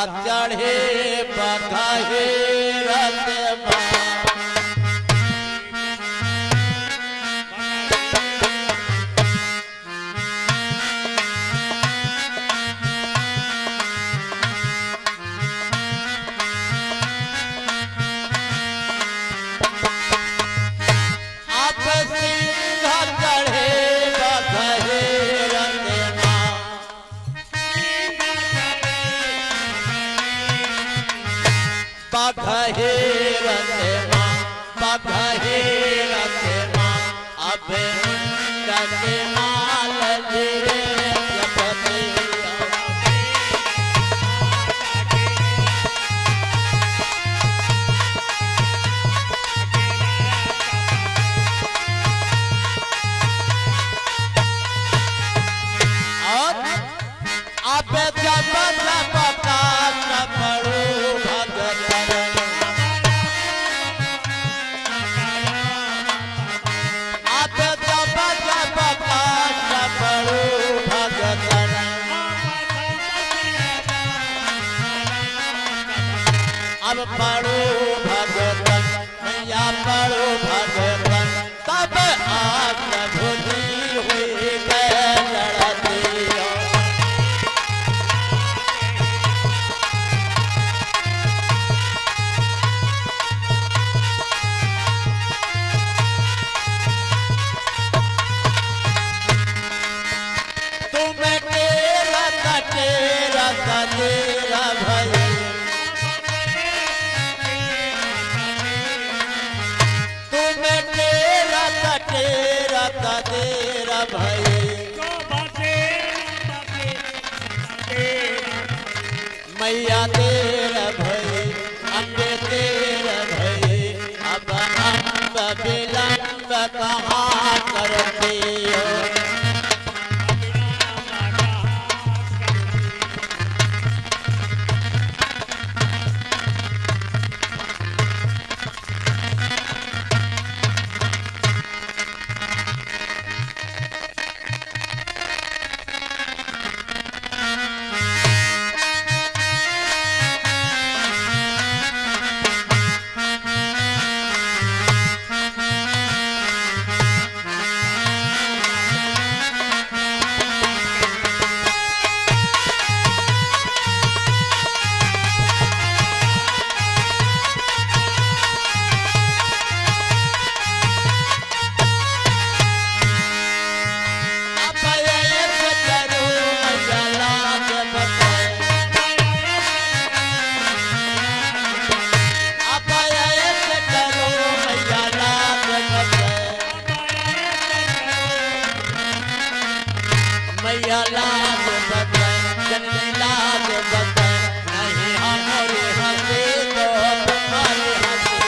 चढ़े बधाई रतबा बधाई रतबा बधाई रतबा अब के माल जीवे और अब जब अब पढ़ो भगतन मैया पढ़ो भगतन तब आग धुली हुई लड़ती तुम्हें तेरा तेरा तेरा भाई तेरा भाई मैया तेरा भाई अम्बे तेरा भाई अब हम विलंब कहाँ करती हो मैया लाज बदन लाज बदन नहीं हमारे हंसे तो तुम्हारे हंसे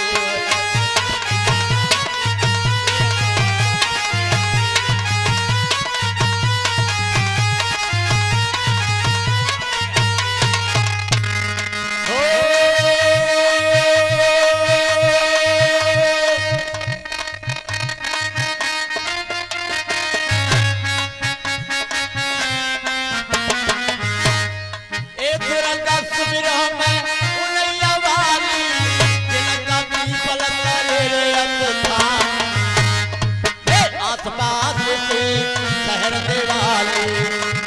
शहर दिवाली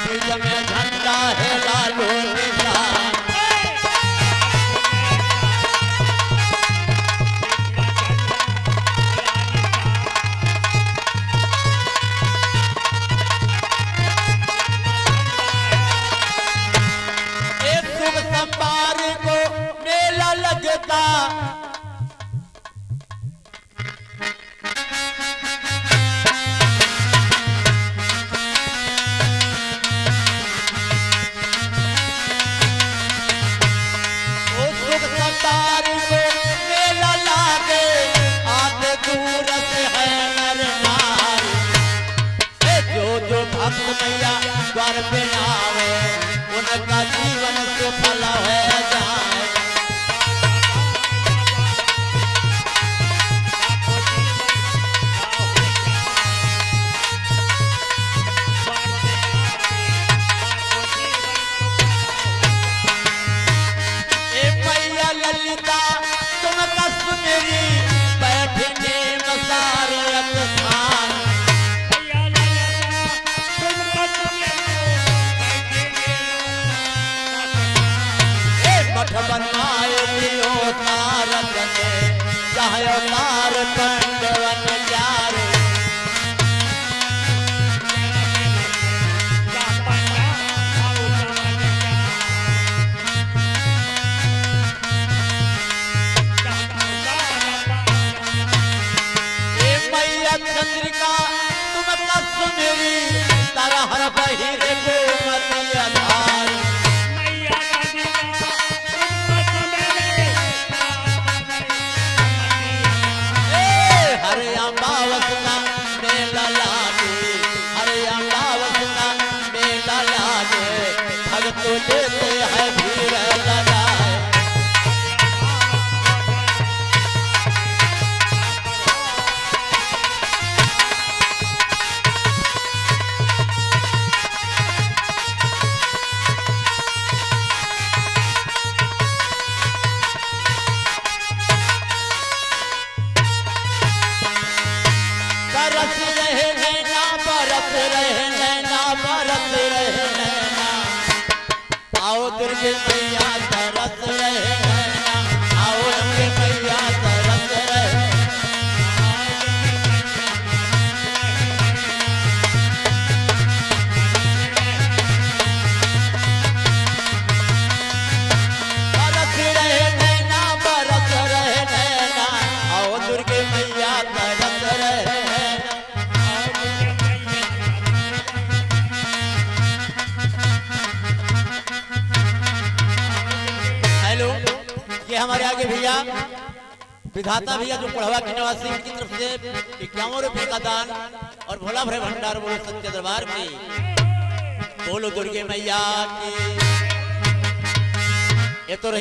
बीच में झंडा है लालू निशान एक शुभ सोमवार को मेला लगता मेला लागे आते दूर से है नर नारी जो भक्त मैया द्वार पे आवे उनका जीवन सुफल है जाए मठ बनवाए दियो तारक ने चाहे तार पंडवन प्यारे मैया चंद्रिका तुम का सुनेरी तारा हर बहिरे गोमती आधार हरे अम्बावसना मेला लागे हरे अम्बावसना मेला लागे भगतो लेते हैं भीड़ लगाए बरस रहे नैना बरस रहे नैना आओ दुर्गे मैया तरस रहे नैना आओ दुर्गे मैया तरस रहे बरस रहे नैना बरस रहे नैना आओ दुर्गे मैया तरस रहे हमारे आगे भैया विधाता भैया जो पढ़वा के निवासी की तरफ से 51 रुपए का दान और भोला भरे भंडार बोलो सच्चे दरबार की बोलो दुर्गे मैया की ये तो